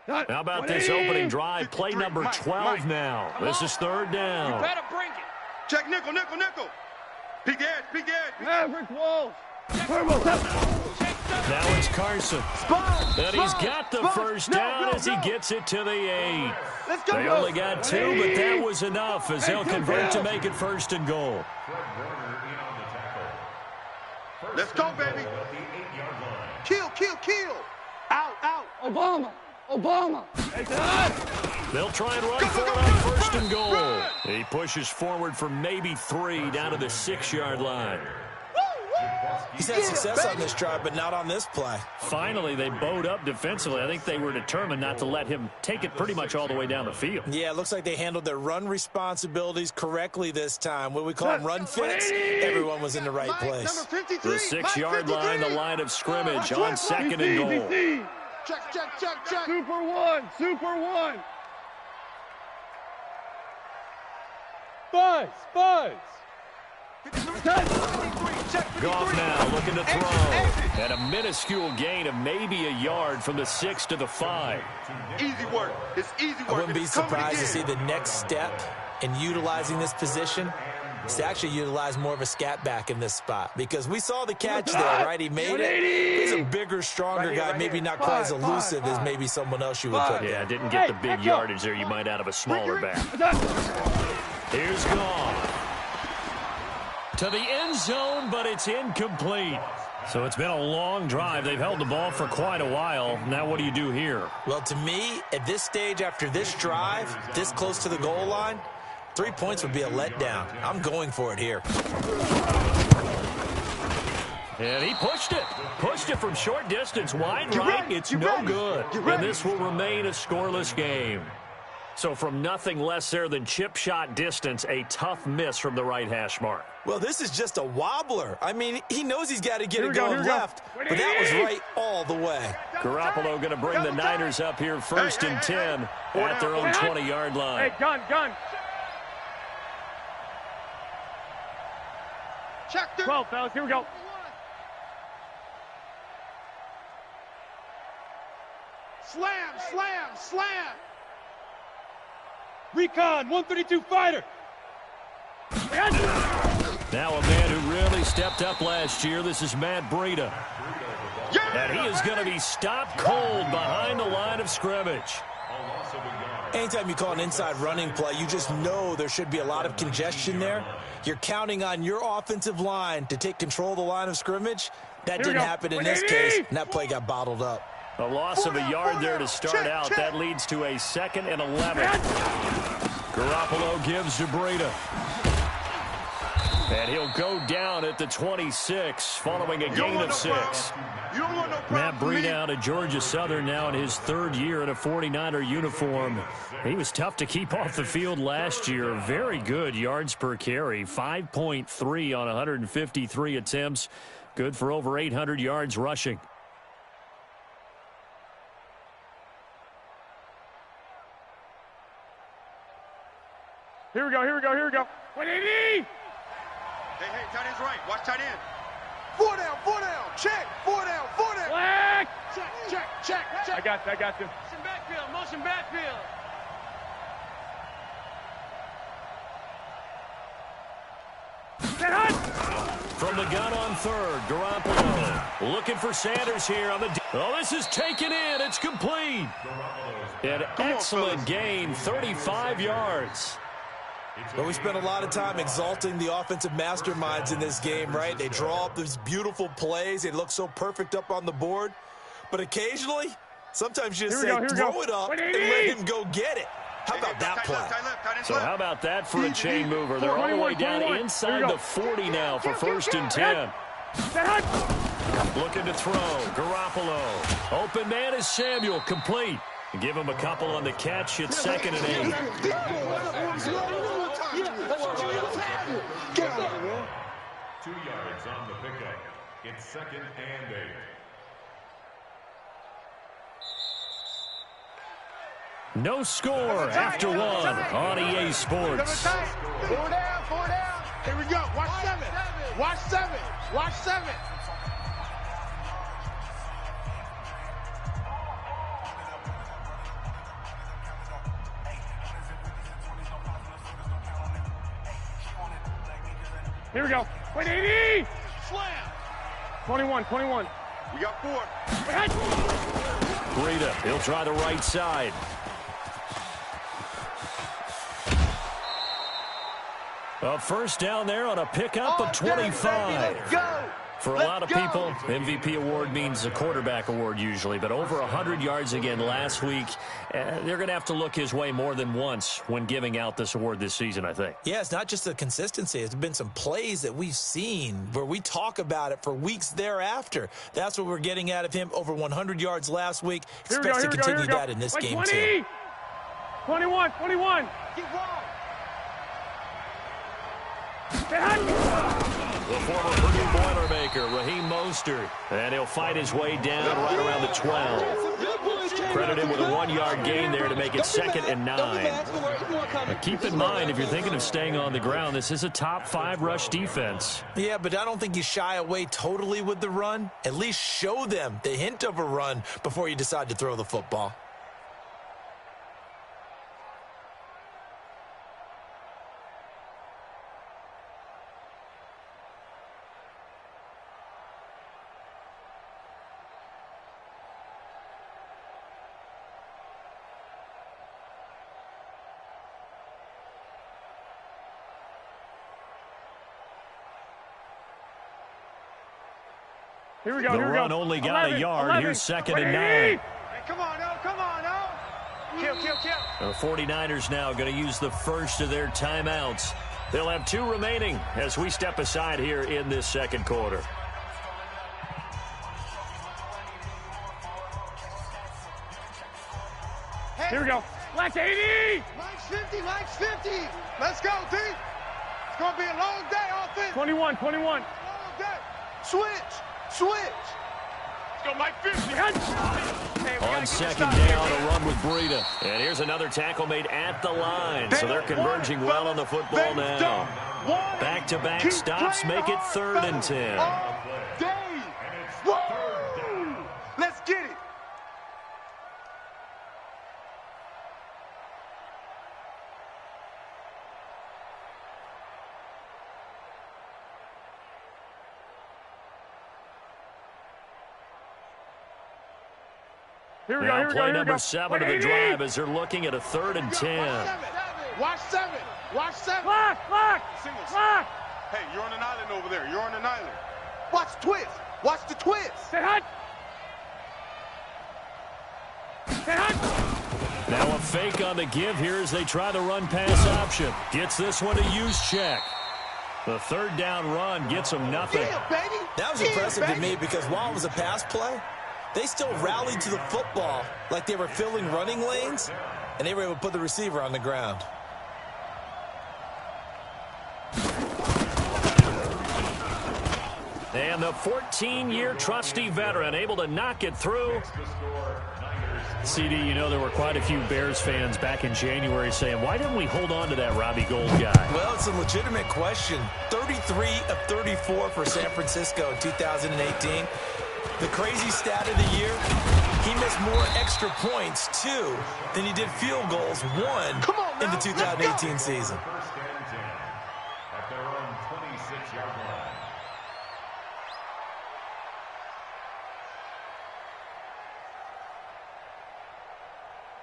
How about this opening drive? Play number 12 now. This is third down. You better bring it. Check nickel. Peek edge. Maverick Wolf. Now it's Carson. And he's got the first down as he gets it to the 8. They only got 2, but that was enough as they'll convert to make it first and goal. Let's go, baby. Kill. Out. Obama. They'll try and run for it on first and goal. He pushes forward for maybe 3 down to the 6-yard line. He's had success on this drive, but not on this play. Finally, they bowed up defensively. I think they were determined not to let him take it pretty much all the way down the field. Yeah, it looks like they handled their run responsibilities correctly this time. What we call them run fits, everyone was in the right place. The 6-yard line, the line of scrimmage on second and goal. Check. Super one. Buzz. Goff now looking to throw. And a minuscule gain of maybe a yard from the 6 to the 5. Easy work. It's easy work. I wouldn't be surprised to see the next step in utilizing this position is to actually utilize more of a scat back in this spot. Because we saw the catch there, right? He made it. He's a bigger, stronger guy, maybe not quite as elusive as maybe someone else you would put there. Yeah, didn't get the big yardage there you might out of a smaller back. Here's Goff. To the end zone, but it's incomplete. So it's been a long drive. They've held the ball for quite a while. Now what do you do here? Well, to me, at this stage, after this drive, this close to the goal line, 3 points would be a letdown. I'm going for it here. And he pushed it from short distance, wide right. It's no good. And this will remain a scoreless game. So from nothing less there than chip shot distance, a tough miss from the right hash mark. Well, this is just a wobbler. I mean, he knows he's got to get it going left, but that was right all the way. Garoppolo going to bring the Niners up here first and 10 at their own 20-yard line. Hey, gun. Check 12, fellas. Here we go. Slam. Recon, 132 fighter. Now a man who really stepped up last year. This is Matt Breida. And he is going to be stopped cold behind the line of scrimmage. Anytime you call an inside running play, you just know there should be a lot of congestion there. You're counting on your offensive line to take control of the line of scrimmage. That didn't happen in this case, and that play got bottled up. A loss of a yard there to start out. That leads to a 2nd and 11. Garoppolo gives to Breida. And he'll go down at the 26 following a gain of 6. Matt Breida out of Georgia Southern now in his 3rd year in a 49er uniform. He was tough to keep off the field last year. Very good yards per carry. 5.3 on 153 attempts. Good for over 800 yards rushing. Here we go. 180! Hey, tight end's right. Watch tight end. 4 down. Check. 4 down. Black! Check. I got them. Motion backfield. From the gun on 3rd, Garoppolo looking for Sanders here on the... Oh, this is taken in. It's complete. An excellent gain, 35 yards. But we spent a lot of time exalting the offensive masterminds in this game, right? They draw up these beautiful plays. They look so perfect up on the board. But occasionally, sometimes you just say, throw it up and let him go get it. How about that play? So how about that for a chain mover? They're all the way down inside the 40 now for 1st and 10. Looking to throw. Garoppolo. Open man is Samuel. Complete. Give him a couple on the catch. It's 2nd and 8. 2 yards on the pickup. It's 2nd and 8. No score after 1 on EA Sports. 4 down. Here we go. Watch 7. Here we go. 180. Slam. 21. We got 4. Breida, he'll try the right side. A first down there on a pickup of 25. Let's go. For a lot of people, MVP award means a quarterback award usually, but over 100 yards again last week. They're going to have to look his way more than once when giving out this award this season, I think. Yeah, it's not just the consistency. It's been some plays that we've seen where we talk about it for weeks thereafter. That's what we're getting out of him. Over 100 yards last week. Expects to continue that in this game, 20. too. 21. Keep wrong. The former Purdue Boilermaker, Raheem Mostert, and he'll fight his way down right around the 12. Credit him with a 1-yard gain there to make it 2nd and 9. Now keep in mind, if you're thinking of staying on the ground, this is a top 5 rush defense. Yeah, but I don't think you shy away totally with the run. At least show them the hint of a run before you decide to throw the football. Here we go. The run only got a yard. Here's 2nd and 9. Hey, come on, no. Kill. The 49ers now going to use the first of their timeouts. They'll have 2 remaining as we step aside here in this second quarter. Here we go. Black 80. Max 50. Let's go, D. It's going to be a long day offense. 21. Long day. Switch. Let's go, Mike 50. On 2nd down, a run with Breida. And here's another tackle made at the line. So they're converging well on the football now. Back-to-back stops make it 3rd and 10. Let's get it. Here we Now go. play number 7 of the drive as they're looking at a 3rd and 10. Watch 7. Block. Hey, you're on an island over there. Watch the twist. Stay hot. Now a fake on the give here as they try the run pass option. Gets this one to use check. The 3rd down run gets them nothing. Yeah, baby. That was impressive to me because while it was a pass play, they still rallied to the football like they were filling running lanes, and they were able to put the receiver on the ground. And the 14-year trusty veteran able to knock it through. CD, you know there were quite a few Bears fans back in January saying, why didn't we hold on to that Robbie Gould guy? Well, it's a legitimate question. 33 of 34 for San Francisco in 2018. The crazy stat of the year, he missed more extra points, 2, than he did field goals, 1 in the 2018 season. First and 10 at their own 26-yard line.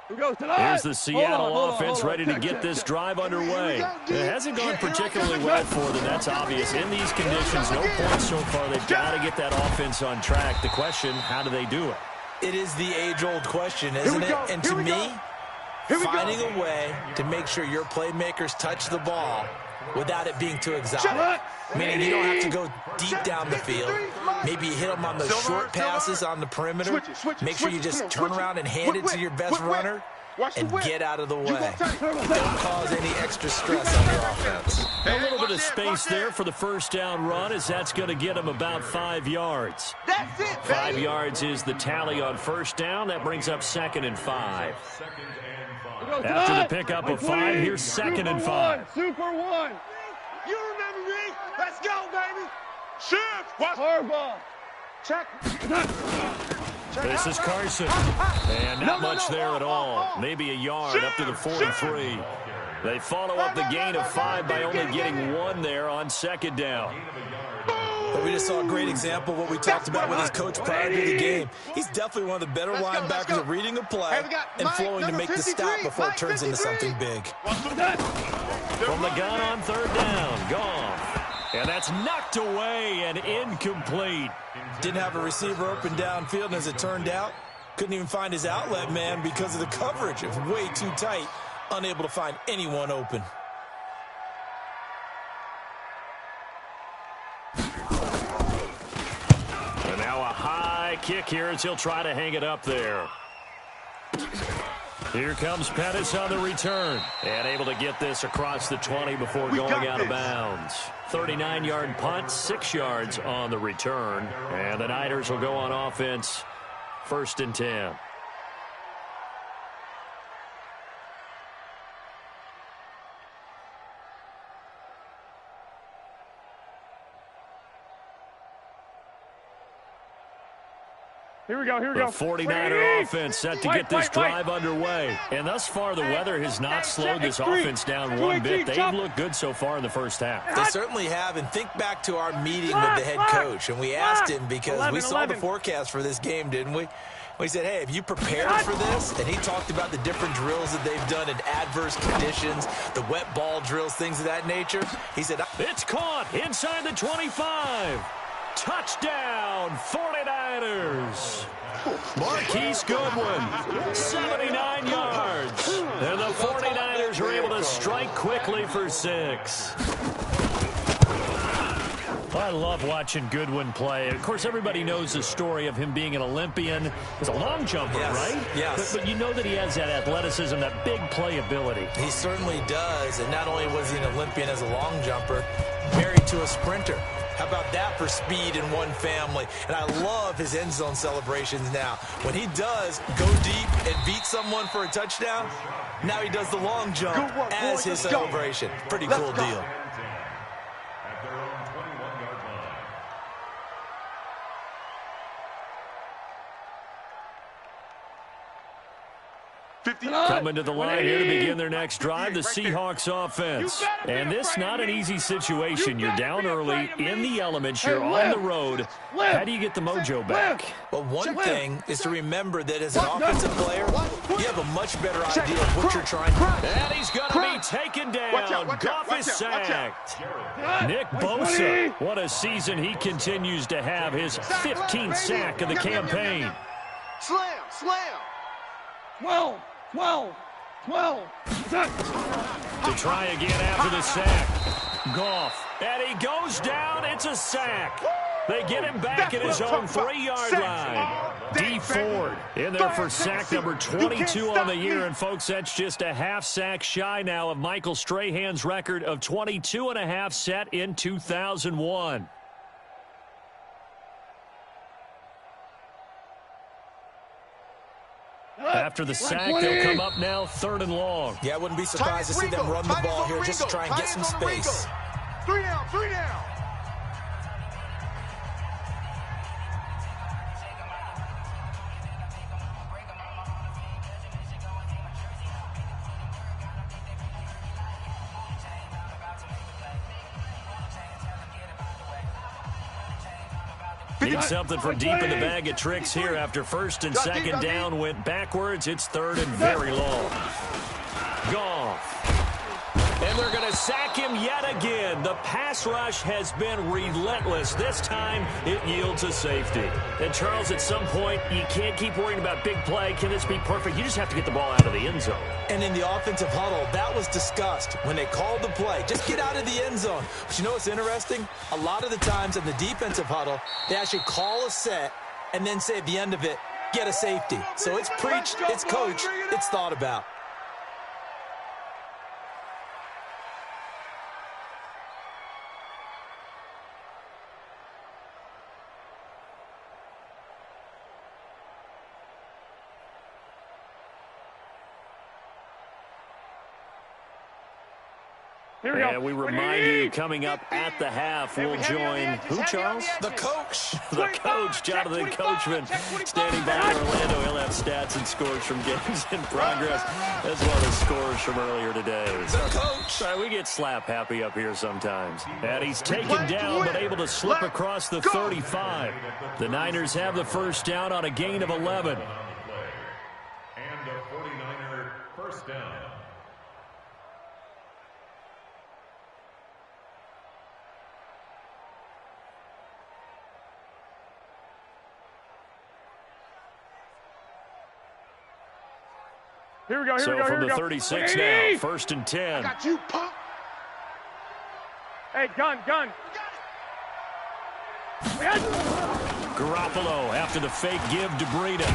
Here's the Seattle offense ready to get this drive underway. It hasn't gone particularly well for them, that's obvious. In these conditions, no points so far. They've got to get that offense on track. The question, how do they do it? It is the age-old question, isn't it? And to me, finding a way to make sure your playmakers touch the ball without it being too exotic. Meaning you don't have to go deep down the field. Maybe you hit them on those short passes on the perimeter. Make sure you just turn around and hand it to your best runner and get out of the way. Don't cause any extra stress on your offense. A little bit of space there for the first down run as that's going to get them about 5 yards. That's it, 5 yards is the tally on first down. That brings up 2nd and 5. After the pickup of 5, here's 2nd and 5. Super 1. You remember me? Let's go, baby. Shift. Watch. Hardball. Check. This is Carson. And not much there at all. Maybe a yard up to the 43. They follow up the gain of 5 by only getting 1 there on second down. But we just saw a great example of what we talked about with his coach prior to the game. He's definitely one of the better linebackers at reading a play and flowing to make the stop before it turns into something big. From the gun on third down, Goff. And that's knocked away and incomplete. Didn't have a receiver open downfield, and as it turned out, couldn't even find his outlet man because of the coverage. It was way too tight, unable to find anyone open. And now a high kick here as he'll try to hang it up there. Here comes Pettis on the return. And able to get this across the 20 before going out of bounds. 39-yard punt, 6 yards on the return. And the Niners will go on offense, 1st and 10. Here we go, here we go. The 49er offense set to get this drive underway. And thus far, the weather has not slowed this offense down one bit. They've looked good so far in the first half. They certainly have. And think back to our meeting with the head coach. And we asked him because we saw the forecast for this game, didn't we? We said, hey, have you prepared for this? And he talked about the different drills that they've done in adverse conditions, the wet ball drills, things of that nature. He said, it's caught inside the 25. Touchdown, 49ers. Marquise Goodwin, 79 yards. And the 49ers are able to strike quickly for 6. I love watching Goodwin play. Of course, everybody knows the story of him being an Olympian. He's a long jumper, right? Yes. But you know that he has that athleticism, that big playability. He certainly does. And not only was he an Olympian as a long jumper, married to a sprinter. How about that for speed in one family? And I love his end zone celebrations now. When he does go deep and beat someone for a touchdown, now he does the long jump as his celebration. Pretty cool deal. At their own 21-yard line. Coming to the line here to begin their next drive, the Seahawks offense. And this not an easy situation. You're down early, in the elements, you're on the road. How do you get the mojo back? Well, one thing is to remember that as an offensive player, you have a much better idea of what you're trying to do. And he's going to be taken down. Goff is sacked. Nick Bosa, what a season he continues to have. His 15th sack of the campaign. Slam. 12. To try again after the sack. Goff. And he goes down. It's a sack. They get him back at his own 3-yard line. D. Ford in there for sack number 22 on the year. And, folks, that's just a half sack shy now of Michael Strahan's record of 22.5 set in 2001. After the sack, they'll come up now 3rd and long. Yeah, I wouldn't be surprised to see them run the ball here just to try and get some space. 3 down. Need something from deep in the bag of tricks here after 1st and 2nd down went backwards. It's 3rd and very long. Goff. And they're going to sack him yet again. The pass rush has been relentless. This time, it yields a safety. And, Charles, at some point, you can't keep worrying about big play. Can this be perfect? You just have to get the ball out of the end zone. And in the offensive huddle, that was discussed when they called the play. Just get out of the end zone. But you know what's interesting? A lot of the times in the defensive huddle, they actually call a set and then say at the end of it, get a safety. So it's preached, it's coached, it's thought about. And we remind you, coming up at the half, we'll join who, Charles? The coach. The coach, Jonathan Coachman, standing by in Orlando. He'll have stats and scores from games in progress, as well as scores from earlier today. The coach. Sorry, we get slap happy up here sometimes. And he's taken down, but able to slip across the 35. The Niners have the first down on a gain of 11. And a 49er first down. Here we go, here So we go, here from we the go. 36 now, first and 10. Got you, punk. Hey, gun. Garoppolo after the fake give to Breida.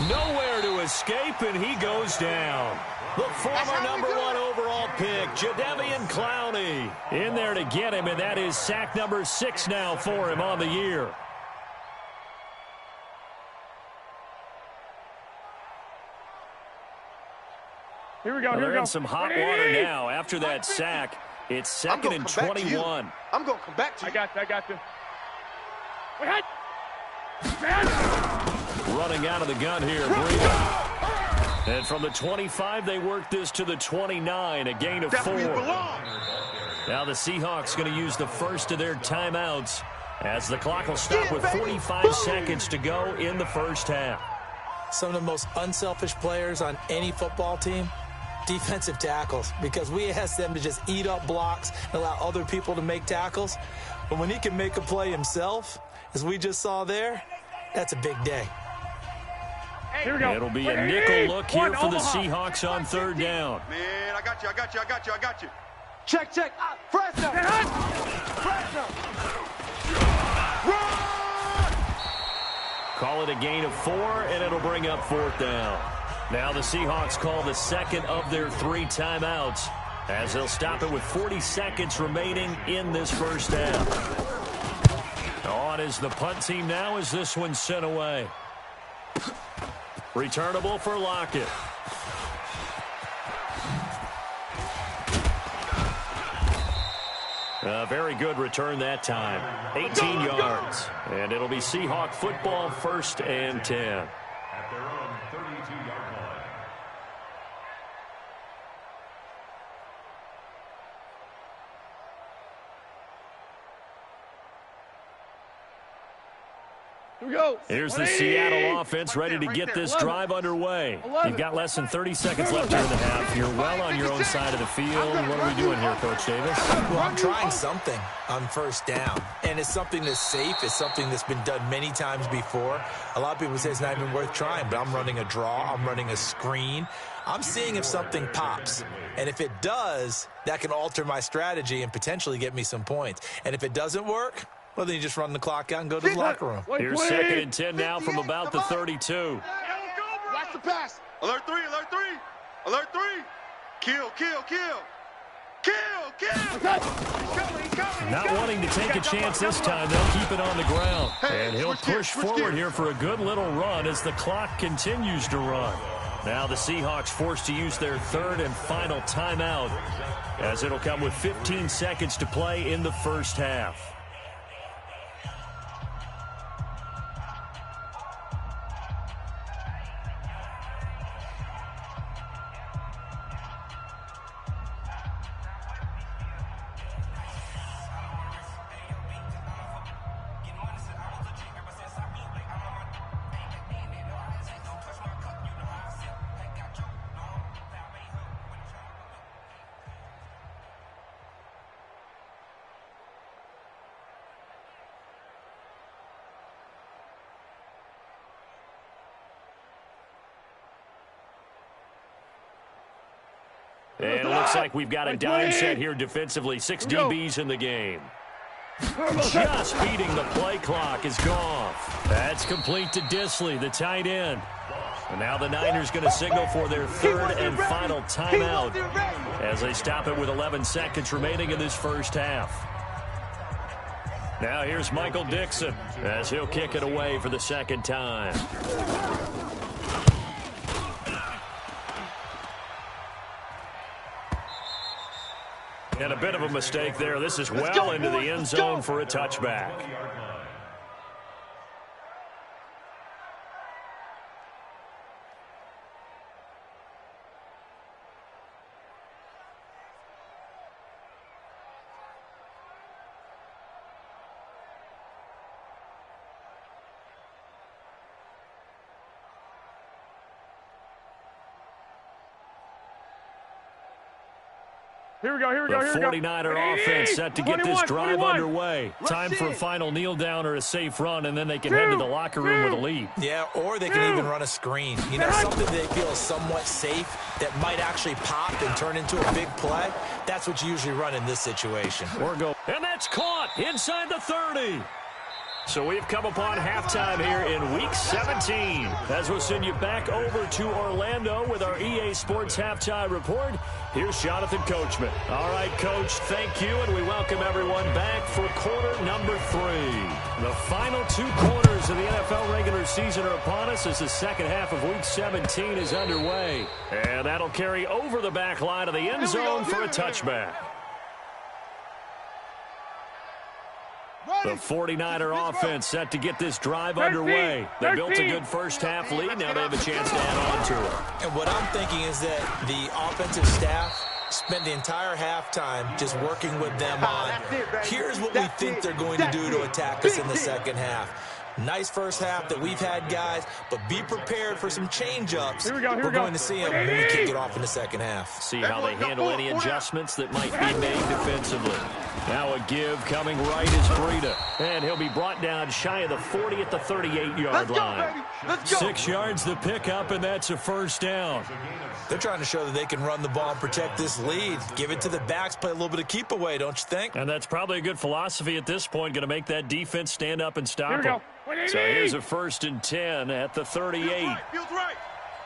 Nowhere to escape, and he goes down. The former #1 overall pick, Jadeveon Clowney, in there to get him, and that is sack number 6 now for him on the year. Here we go, here They're we go. in some hot water now after that sack. It's second and 21. I'm going to come back to you. I got you. Running out of the gun here, Breida. And from the 25, they work this to the 29, a gain of 4. Now the Seahawks going to use the first of their timeouts as the clock will stop with 45 seconds to go in the first half. Some of the most unselfish players on any football team, defensive tackles, because we ask them to just eat up blocks and allow other people to make tackles. But when he can make a play himself, as we just saw there, that's a big day. Here we go. It'll be a nickel look here for the Seahawks on third down. Man, I got you. Check. Fresno. Run! Call it a gain of 4, and it'll bring up fourth down. Now the Seahawks call the second of their 3 timeouts as they'll stop it with 40 seconds remaining in this first half. On is the punt team now as this one's sent away. Returnable for Lockett. A very good return that time. 18 yards. And it'll be Seahawk football, first and 10. At their own 32-yard line. Here we go. Here's the Seattle offense ready to get this drive underway. You've got less than 30 seconds left here in the half. You're well on your own side of the field. What are we doing here, Coach Davis? Well, I'm trying something on first down, and it's something that's safe. It's something that's been done many times before. A lot of people say it's not even worth trying, but I'm running a draw. I'm running a screen. I'm seeing if something pops, and if it does, that can alter my strategy and potentially get me some points. And if it doesn't work, well, then you just run the clock out and go to the locker room. Here's second and 10 now from about the 32. Watch the pass. Alert 3. Kill. Not wanting to take a chance this time. They'll keep it on the ground. And he'll push forward here for a good little run as the clock continues to run. Now the Seahawks forced to use their third and final timeout as it'll come with 15 seconds to play in the first half. And it looks like we've got a dime set here defensively. 6 DBs in the game. Just beating the play clock is Goff. That's complete to Disley, the tight end. And now the Niners going to signal for their third and final timeout as they stop it with 11 seconds remaining in this first half. Now here's Michael Dixon as he'll kick it away for the second time. And a bit of a mistake there. This is well into the end zone for a touchback. Here we go, here we go, The here we go. 49er offense set to get this drive underway. Time for a final kneel down or a safe run, and then they can head to the locker room with a lead. Yeah, or they can even run a screen. You know, something they feel is somewhat safe that might actually pop and turn into a big play. That's what you usually run in this situation. Or go. And that's caught inside the 30. So we've come upon halftime here in Week 17. As we'll send you back over to Orlando with our EA Sports Halftime Report, here's Jonathan Coachman. All right, Coach, thank you, and we welcome everyone back for quarter number 3. The final 2 quarters of the NFL regular season are upon us as the second half of Week 17 is underway. And that'll carry over the back line of the end zone for a touchback. The 49er offense set to get this drive underway. They built a good first-half lead. Now they have a chance to add on to it. And what I'm thinking is that the offensive staff spent the entire halftime just working with them on, here's what we think they're going to do to attack us in the second half. Nice first half that we've had, guys, but be prepared for some change-ups. We're going to see them when we kick it off in the second half. See how they handle any adjustments that might be made defensively. Now a give coming right is Breida. And he'll be brought down shy of the 40 at the 38-yard line. 6 yards the pickup, and that's a first down. They're trying to show that they can run the ball and protect this lead. Give it to the backs, play a little bit of keep away, don't you think? And that's probably a good philosophy at this point, going to make that defense stand up and stop them. So here's a 1st and 10 at the 38. Feels right.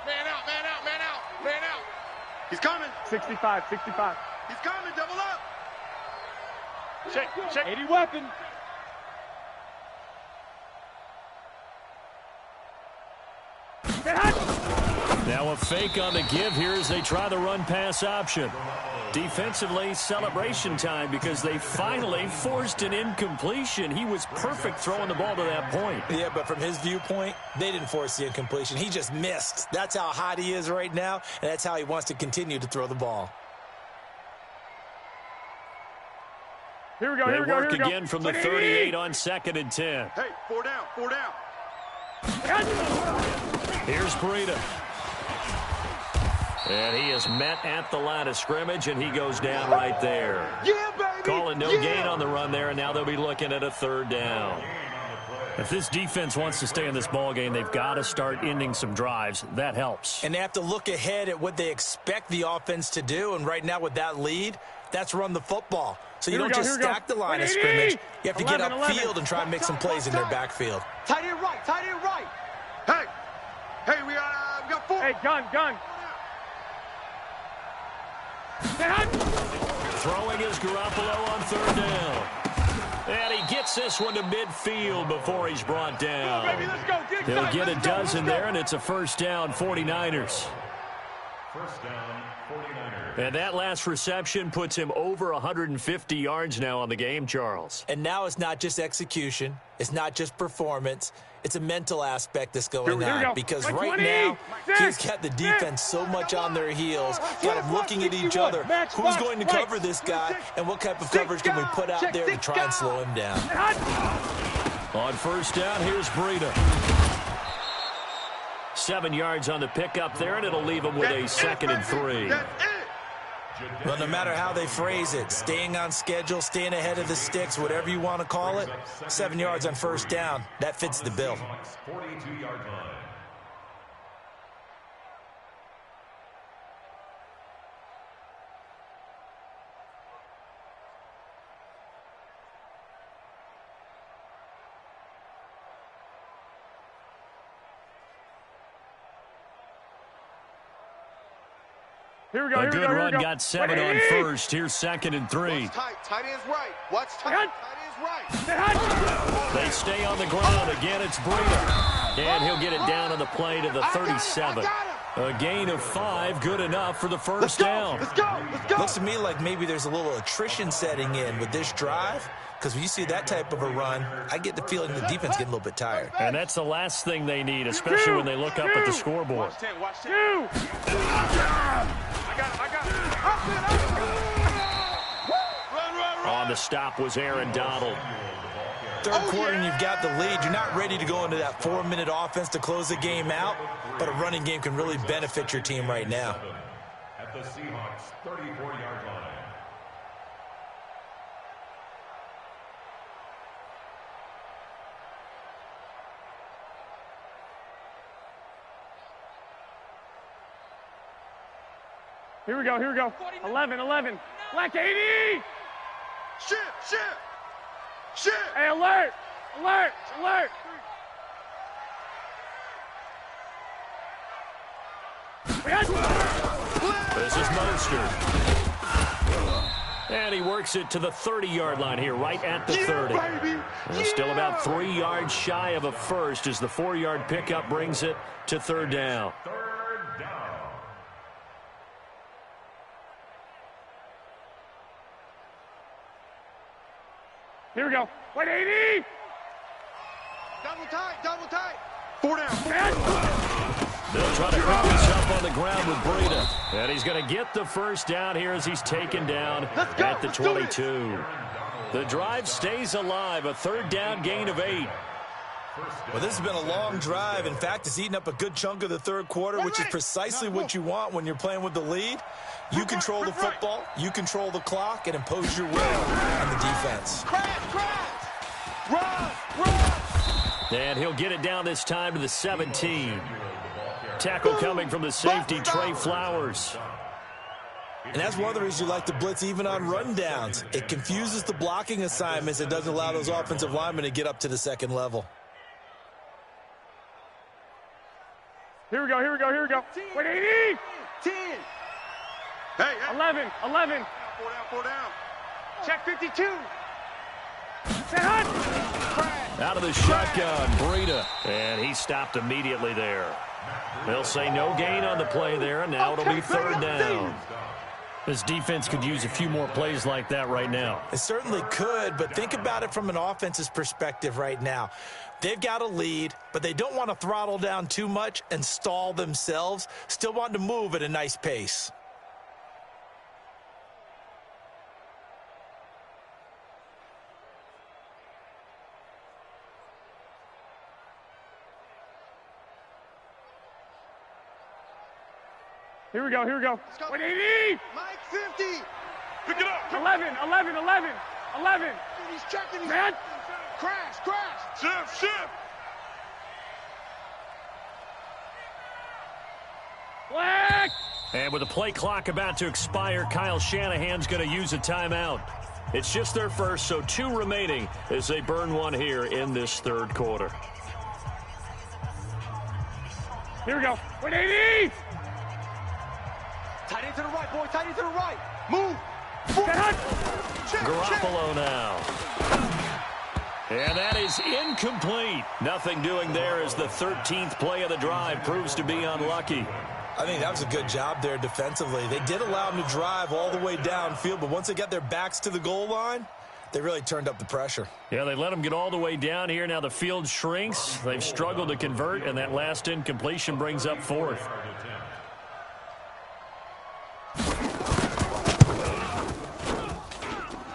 Man out, man out, man out, man out. He's coming. 65, 65. He's coming, double up. Check. 80 weapon. Now a fake on the give here as they try the run-pass option. Defensively, celebration time because they finally forced an incompletion. He was perfect throwing the ball to that point. Yeah, but from his viewpoint, they didn't force the incompletion. He just missed. That's how hot he is right now, and that's how he wants to continue to throw the ball. Here we go, They work again from the 38 on 2nd and 10. Hey, 4 down, 4 down. Here's Breida. And he is met at the line of scrimmage, and he goes down right there. Yeah, baby. Calling no gain on the run there, and now they'll be looking at a 3rd down. If this defense wants to stay in this ball game, they've got to start ending some drives. That helps. And they have to look ahead at what they expect the offense to do, and right now with that lead, that's run the football. So you don't just stack the line of scrimmage. You have to get upfield and try and make some plays in their backfield. Tight end right, tight end right. Hey, we got 4. Hey, gun. Throwing is Garoppolo on 3rd down. And he gets this one to midfield before he's brought down. Baby, let's go. He'll get a dozen there, and it's a 1st down, 49ers. 1st down, 49ers. And that last reception puts him over 150 yards now on the game, Charles. And now it's not just execution. It's not just performance. It's a mental aspect that's going on. Because right now, he's got the defense so much on their heels. Got them looking at each other. Who's going to cover this guy? And what type of coverage can we put out there to try and slow him down? On 1st down, here's Breida. 7 yards on the pickup there, and it'll leave him with a 2nd and 3. Well, no matter how they phrase it, staying on schedule, staying ahead of the sticks, whatever you want to call it, 7 yards on 1st down, that fits the bill. 42-yard line. Here we go. A good run got 7 on 1st. Here's 2nd and 3. Tight end's right. Watch tight. Tight end's right. They stay on the ground. Again, it's Breida. And he'll get it down on the play to the 37. A gain of 5, good enough for the first down. Let's go. Let's go. Looks to me like maybe there's a little attrition setting in with this drive, because when you see that type of a run, I get the feeling the defense getting a little bit tired. And that's the last thing they need, especially when they look up at the scoreboard. Watch 10, watch 10. I got it. Run. On the stop was Aaron Donald. Third quarter and you've got the lead. You're not ready to go into that 4-minute offense to close the game out, but a running game can really benefit your team right now. At the Seahawks 34-yard line. Here we go. 11. Black 80. Shit. Hey, alert. This is Mostert. And he works it to the 30-yard line here, right at the 30. Still about 3 yards shy of a first as the 4-yard pickup brings it to third down. Third down. Here we go. 180. Double tight. 4 down. They'll try to prop himself on the ground with Breida. And he's going to get the first down here as he's taken down at the 22. The drive stays alive. A third down gain of 8. Well, this has been a long drive. In fact, it's eaten up a good chunk of the third quarter, which is precisely what you want when you're playing with the lead. You control the football, you control the clock, and impose your will on the defense. Crash. Run. And he'll get it down this time to the 17. Tackle coming from the safety, Trey Flowers. And that's one of the reasons you like to blitz even on rundowns. It confuses the blocking assignments and doesn't allow those offensive linemen to get up to the second level. Here we go. 180. 10. Hey. 11. 4 down. Check 52. Set hut. Out of the shotgun, Breida. And he stopped immediately there. They'll say no gain on the play there, and now it'll be third down. This defense could use a few more plays like that right now. It certainly could, but think about it from an offense's perspective right now. They've got a lead, but they don't want to throttle down too much and stall themselves. Still want to move at a nice pace. Here we go. 180. Mike 50. Pick it up. 11. He's checking. Man. Crash. Shift. Black. And with the play clock about to expire, Kyle Shanahan's going to use a timeout. It's just their first, so 2 remaining as they burn one here in this third quarter. Here we go. 180. Tight end to the right, boy. Tight end to the right. Move. Garoppolo now. And that is incomplete. Nothing doing there as the 13th play of the drive proves to be unlucky. I think that was a good job there defensively. They did allow them to drive all the way downfield, but once they got their backs to the goal line, they really turned up the pressure. Yeah, they let them get all the way down here. Now the field shrinks. They've struggled to convert, and that last incompletion brings up 4th.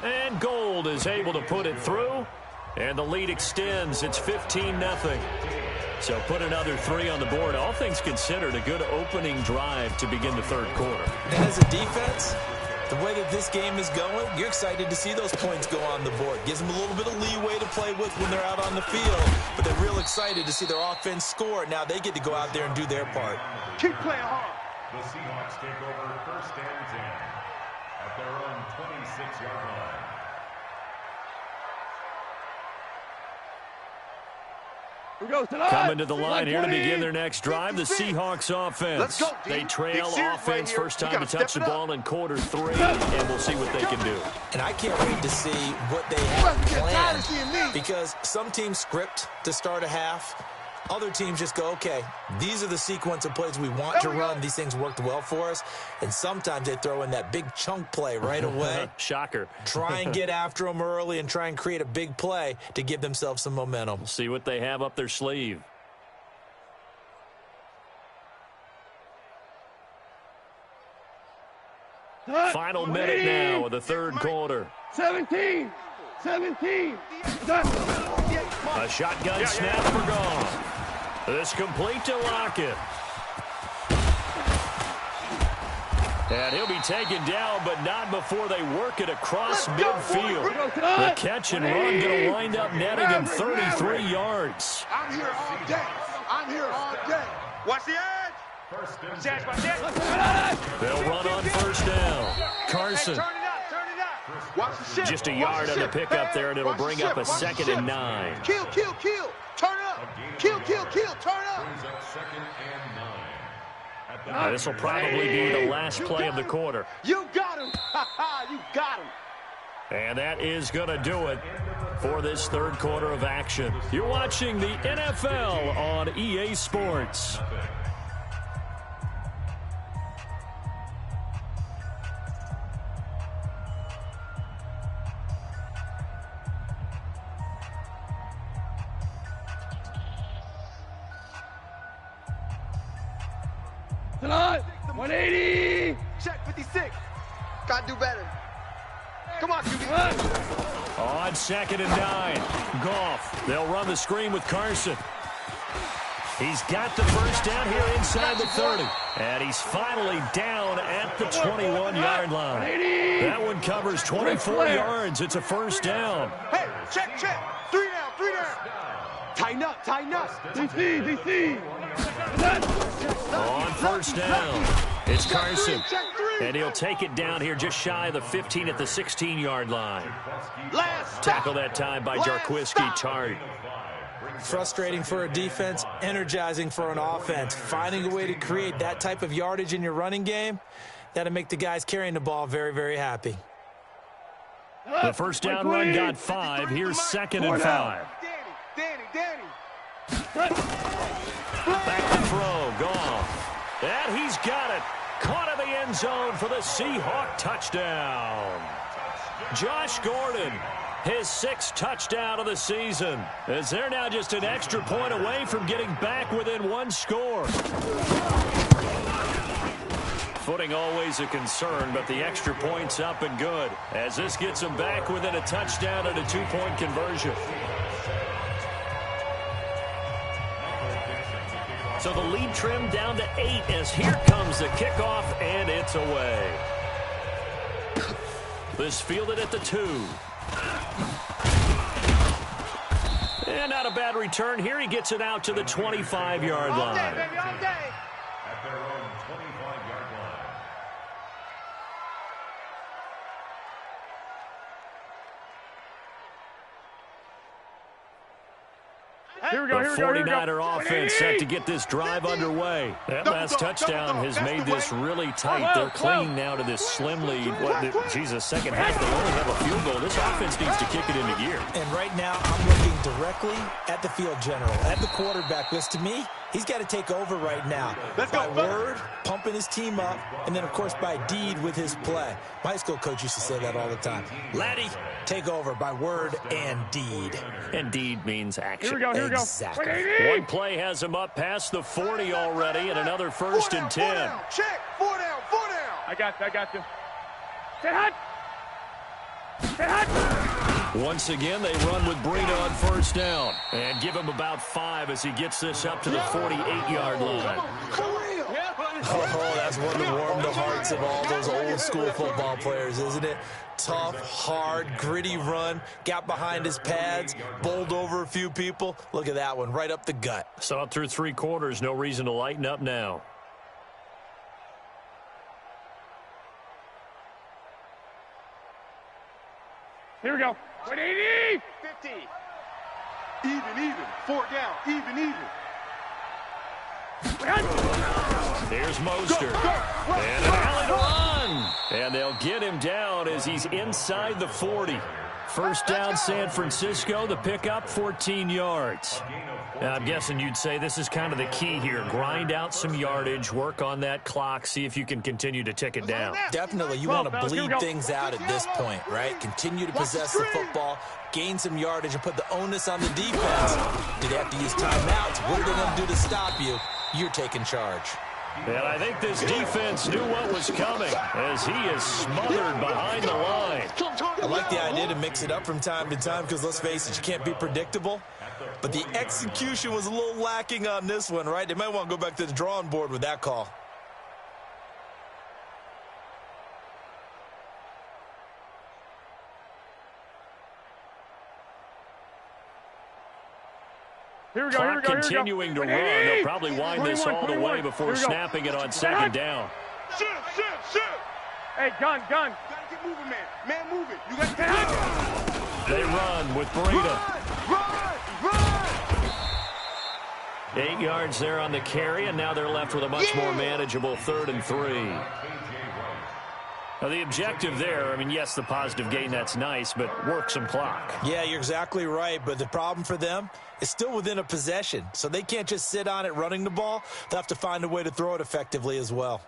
And Gold is able to put it through, and the lead extends. It's 15-0. So put another 3 on the board. All things considered, a good opening drive to begin the third quarter. And as a defense, the way that this game is going, you're excited to see those points go on the board. Gives them a little bit of leeway to play with when they're out on the field, but they're real excited to see their offense score. Now they get to go out there and do their part. Keep playing hard. The Seahawks take over first and 10 at their own 26-yard line. Coming to the line here to begin their next drive, the Seahawks offense. They trail offense first time to touch the ball in quarter 3, and we'll see what they can do. And I can't wait to see what they have planned, because some teams script to start a half. Other teams just go, okay, these are the sequence of plays we want to run. These things worked well for us. And sometimes they throw in that big chunk play right away. Shocker. Try and get after them early and try and create a big play to give themselves some momentum. See what they have up their sleeve. Final minute now of the third quarter. 17. A shotgun snap for Goff. This complete to Lockett. And he'll be taken down, but not before they work it across midfield. The catch and run going to wind up netting him 33 yards. I'm here all day. Watch the edge. They'll run on first down. Carson. Turn it up. Watch the shift. Just a yard on the pickup there, and it'll bring up a 2nd and 9. Kill. Turn up. Kill. Turn up. This will probably be the last play of the quarter. You got him. You got him. And that is going to do it for this third quarter of action. You're watching the NFL on EA Sports. Tonight, 180. Check 56. Gotta do better. Come on, QB. On 2nd and 9. Goff. They'll run the screen with Carson. He's got the first down here inside the 30. And he's finally down at the 21-yard line. That one covers 24 yards. It's a first down. Hey, check. 3 down. Tighten up. DC. On first down, it's Carson. And he'll take it down here just shy of the 15 at the 16-yard line. Tackle that time by Jarquiski Tart. Frustrating for a defense, energizing for an offense. Finding a way to create that type of yardage in your running game, that'll make the guys carrying the ball very, very happy. The first down run got 5. Here's 2nd and 5. Danny. Back to throw. Goff. And he's got it. Caught in the end zone for the Seahawk touchdown. Josh Gordon, his 6th touchdown of the season, as they're now just an extra point away from getting back within 1 score. Footing always a concern, but the extra point's up and good, as this gets them back within a touchdown and a 2-point conversion. So the lead trimmed down to 8 as here comes the kickoff, and it's away. This fielded at the 2. And not a bad return here. He gets it out to the 25-yard line. All day, baby, all day. At their own 25-yard line. Here we go. The 49er offense set to get this drive underway. That last touchdown has made this really tight. They're clinging now to this slim lead. Second half, they only have a field goal. This offense needs to kick it into gear. And right now, I'm looking directly at the field general, at the quarterback, because to me, he's got to take over right now. By word, pumping his team up, and then, of course, by deed with his play. My high school coach used to say that all the time. Laddie, take over by word and deed. And deed means action. Here we go. Exactly. 180. One play has him up past the 40 already, and another 1st and 10. Check. 4 down. I got you. Stay hot. Once again, they run with Breida on first down. And give him about 5 as he gets this up to the 48-yard line. Oh, that's one to warm the hearts of all those old school football players, isn't it? Tough, hard, gritty run. Got behind his pads, bowled over a few people. Look at that one, right up the gut. Saw it through 3 quarters. No reason to lighten up now. Here we go. 180. 50. Even. 4 down. Even. Here's Mostert. And an alley to run. And they'll get him down as he's inside the 40. First down, San Francisco. The pickup, 14 yards. Now, I'm guessing you'd say this is kind of the key here. Grind out some yardage, work on that clock, see if you can continue to tick it down. Definitely. You want to bleed things out at this point, right? Continue to possess the football, gain some yardage, and put the onus on the defense. Do they have to use timeouts? What are they going to do to stop you? You're taking charge. And I think this defense knew what was coming as he is smothered behind the line. I like the idea to mix it up from time to time because, let's face it, you can't be predictable. But the execution was a little lacking on this one, right? They might want to go back to the drawing board with that call. Here we go, Clock continuing to run. They'll probably wind this all the way before snapping it on second down. Shoot. Hey, gun. Gotta get moving, man. Man, moving. You got to get They run with Breida. Run! 8 yards there on the carry, and now they're left with a much more manageable 3rd and 3. Now, the objective there, I mean, yes, the positive gain, that's nice, but work some clock. Yeah, you're exactly right, but the problem for them is still within a possession, so they can't just sit on it running the ball. They'll have to find a way to throw it effectively as well.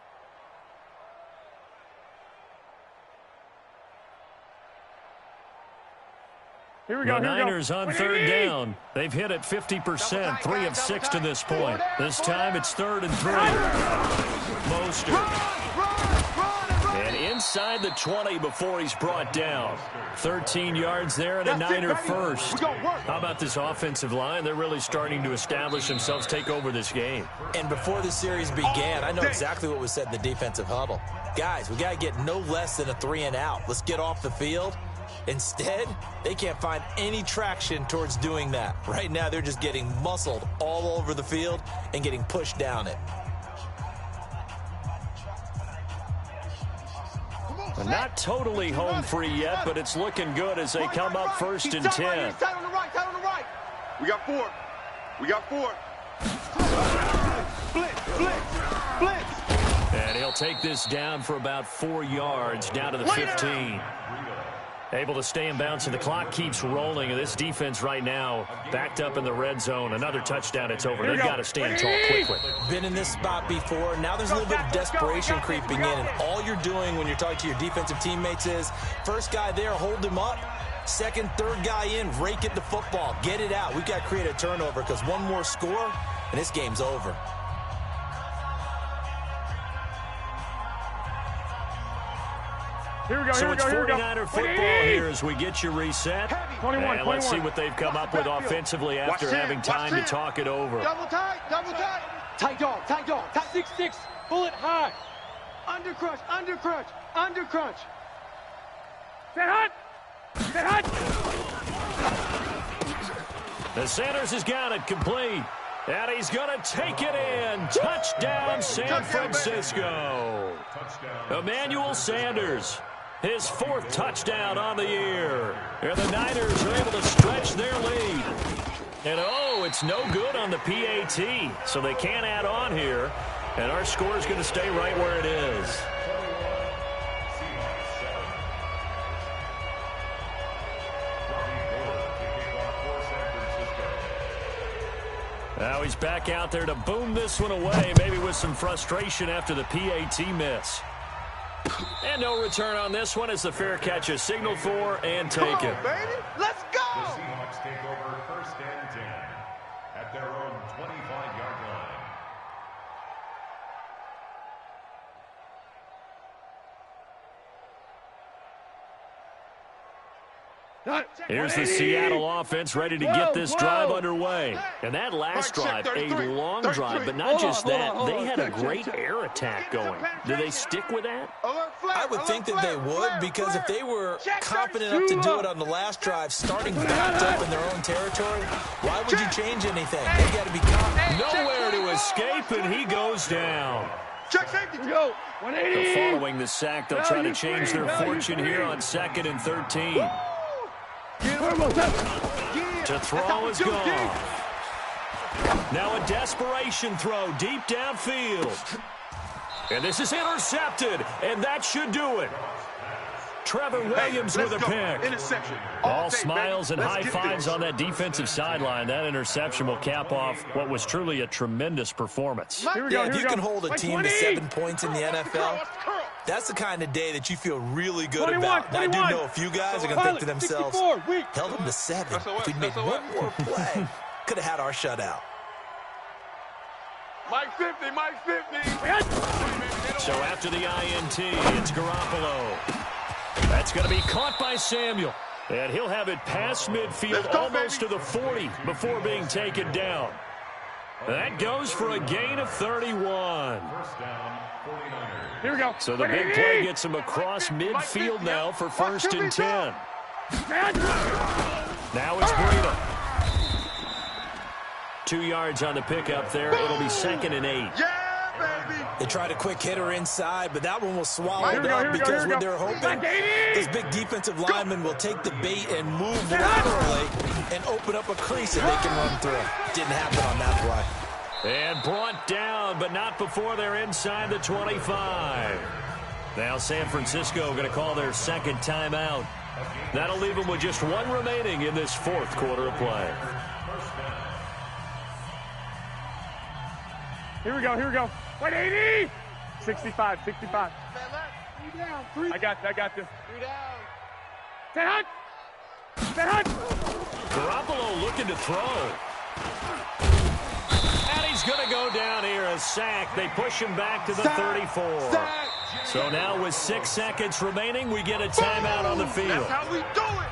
Here we go. The Niners on 3rd down. They've hit it 50%, 3 of 6 to this point. This time it's 3rd and 3. Mostert. And inside the 20 before he's brought down. 13 yards there and a Niner first. How about this offensive line? They're really starting to establish themselves, take over this game. And before the series began, I know exactly what was said in the defensive huddle. Guys, we got to get no less than a 3 and out. Let's get off the field. Instead, they can't find any traction towards doing that. Right now, they're just getting muscled all over the field and getting pushed down it. Not totally home free yet, but it's looking good as they come up 1st and 10. Tight on the right. We got 4. Blitz. And he'll take this down for about 4 yards, down to the 15. Able to stay in bounds, and the clock keeps rolling. And this defense right now backed up in the red zone. Another touchdown, it's over. They've got to stand tall quickly. Been in this spot before. Now there's a little bit of desperation creeping in, and all you're doing when you're talking to your defensive teammates is, first guy there, hold him up. Second, third guy in, rake at the football. Get it out. We've got to create a turnover because one more score, and this game's over. So it's 49er football here as we get you reset. 21. Let's see what they've come up with offensively after having time to talk it over. Double tight. Tight dog. Tight 6-6. Bullet high. Under crunch. Set hot. The Sanders has got it complete. And he's going to take it in. Touchdown, San Francisco. Emmanuel Sanders, his 4th touchdown on the year. And the Niners are able to stretch their lead. And, it's no good on the PAT, so they can't add on here. And our score is going to stay right where it is. Now he's back out there to boom this one away, maybe with some frustration after the PAT miss. And no return on this one as the fair catch is signaled for and taken. Baby, let's go! The Seahawks take over 1st and 10 at their own 25-yard line. Here's the Seattle offense ready to get this drive underway. And that last drive, a long drive, but not just that. They had a great air attack going. Do they stick with that? I would think that they would, because if they were confident enough to do it on the last drive, starting backed up in their own territory, why would you change anything? They've got to be confident. Nowhere to escape, and he goes down. Check safety. Go. 180. Following the sack, they'll try to change their fortune here on 2nd and 13. To throw is gone. Now a desperation throw deep downfield. And this is intercepted, and that should do it. Trevor Williams with a pick. Interception. All smiles and high fives on that defensive sideline. That interception will cap off what was truly a tremendous performance. If you can hold a team to 7 points in the NFL, that's the kind of day that you feel really good about. And I do know a few guys are going to think to themselves, held them to 7. If we'd made one more play, could have had our shutout. Mike 50, Mike 50. So after the INT, it's Garoppolo. That's going to be caught by Samuel. And he'll have it past midfield almost to the 40 before being taken down. That goes for a gain of 31. First down, 49ers. Here we go. So the big play gets him across midfield now for 1st and 10. Now it's Breida. 2 yards on the pickup there. It'll be 2nd and 8. Yeah, baby. They tried a quick hitter inside, but that one was swallowed up because what they're hoping, this big defensive lineman will take the bait and move laterally and open up a crease that they can run through. Didn't happen on that play. And brought down, but not before they're inside the 25. Now San Francisco going to call their 2nd timeout. That'll leave them with just 1 remaining in this 4th quarter of play. Here we go. Here we go. 180. 65. 65. I got this. 10 hunt. 10 hunt. Garoppolo looking to throw. And he's going to go down here, a sack. They push him back to the 34. So now with 6 seconds remaining, we get a timeout on the field. That's how we do it.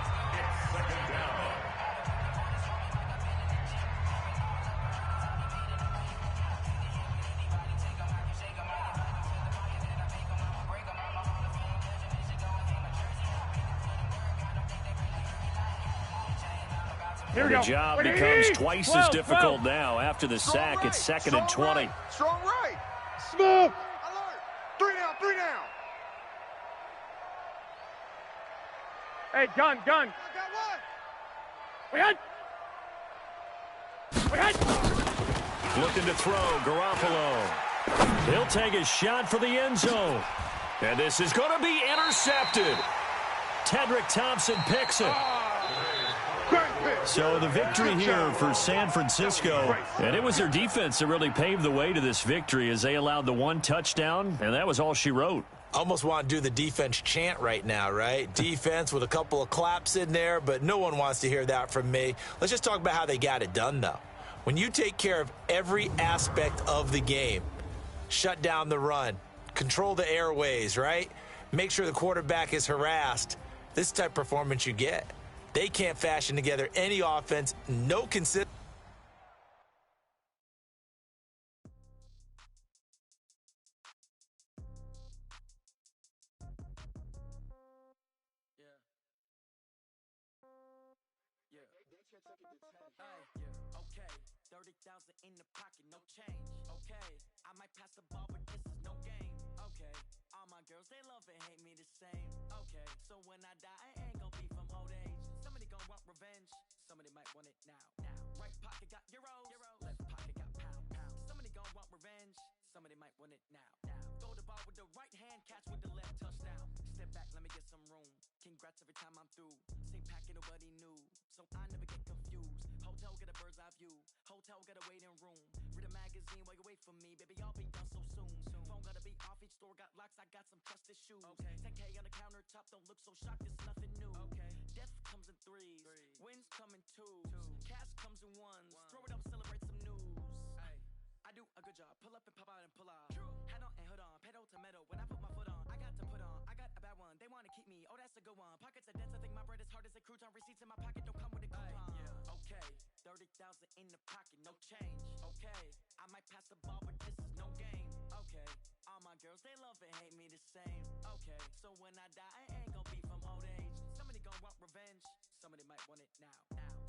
The job becomes twice as difficult now. After the sack, it's 2nd and 20. Strong right. Smoke. Alert. 3 down, 3 down. Hey, gun. I got one. We had. Looking to throw, Garoppolo. He'll take a shot for the end zone. And this is going to be intercepted. Tedrick Thompson picks it. So the victory here for San Francisco, and it was their defense that really paved the way to this victory as they allowed the 1 touchdown, and that was all she wrote. Almost want to do the defense chant right now, right? Defense with a couple of claps in there, but no one wants to hear that from me. Let's just talk about how they got it done, though. When you take care of every aspect of the game, shut down the run, control the airways, right? Make sure the quarterback is harassed. This is the type of performance you get. They can't fashion together any offense, no consistent. Okay, 30,000 in the pocket, no change. Okay, I might pass the ball, but this is no game. Okay, all my girls, they love and hate me the same. Okay, so when I die, I ain't gonna be from old age. Somebody gonna want revenge, somebody might want it now. Right pocket got euros, left pocket got pound. Somebody gonna want revenge, somebody might want it now. Throw the ball with the right hand, catch with the left, touchdown. Step back, let me get some room. Congrats every time I'm through. Same packet, nobody knew, so I never get confused. Hotel get a bird's eye view, hotel get a waiting room. Read a magazine while you wait for me, baby, I'll be done so soon. Phone gotta be off, each store got locks, I got some trusted shoes. 10K on the countertop, don't look so shocked, it's nothing new. Death comes in threes, wins come in twos, cash comes in ones. Throw it up, celebrate some news. I do a good job, pull up and pop out and pull out. Hat on and hood on, pedal to metal. When I put my foot on, I got to put on. I got a bad one, they wanna keep me, oh that's a good one. Pockets are dense, I think my bread is hard as a crouton. Receipts in my pocket don't come with a coupon. Okay, 30,000 in the pocket, no change. Okay, I might pass the ball, but this is no game. Okay, all my girls, they love and hate me the same. Okay, so when I die, I ain't gonna be from old age. Somebody gonna want revenge, somebody might want it now.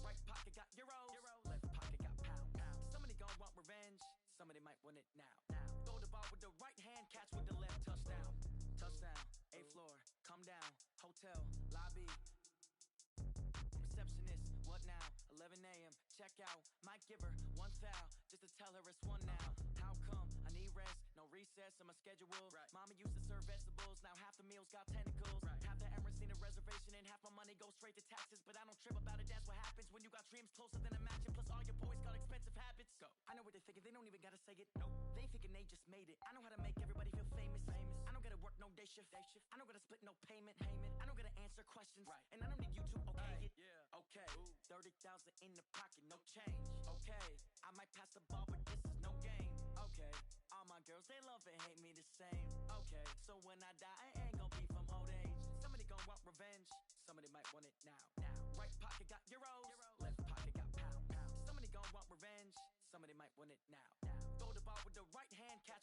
Right pocket got euros, left pocket got pound. Somebody gonna want revenge, somebody might want it now. Throw the ball with the right hand, catch with the left, touchdown. Touchdown, 8th floor, come down, hotel, lobby. Receptionist, what now? 11 a.m., check out. Might give her 1 foul, just to tell her it's 1 now. How come? I need rest, no recess. mess in my schedule. Right. Mama used to serve vegetables, now half the meals got tentacles. Right. Half the Emirates need a reservation and half my money goes straight to taxes. But I don't trip about it, that's what happens when you got dreams closer than a match. And plus all your boys got expensive habits. Go. I know what they're thinking, they don't even gotta say it. Nope. They thinking they just made it. I know how to make everybody feel famous. I don't gotta work no day shift. I don't gotta split no payment. I don't gotta answer questions. Right. And I don't need you to okay it. Yeah. Okay. Ooh. 30,000 in the pocket, no change. Okay. I might pass the ball, but this is no game. Okay. All my girls, they love and hate me the same. Okay. So when I die, I ain't gonna be from old age. Somebody gonna want revenge. Somebody might want it now. Right pocket got euros. Left pocket got pounds. Somebody gonna want revenge. Somebody might want it now. Throw the ball with the right hand, catch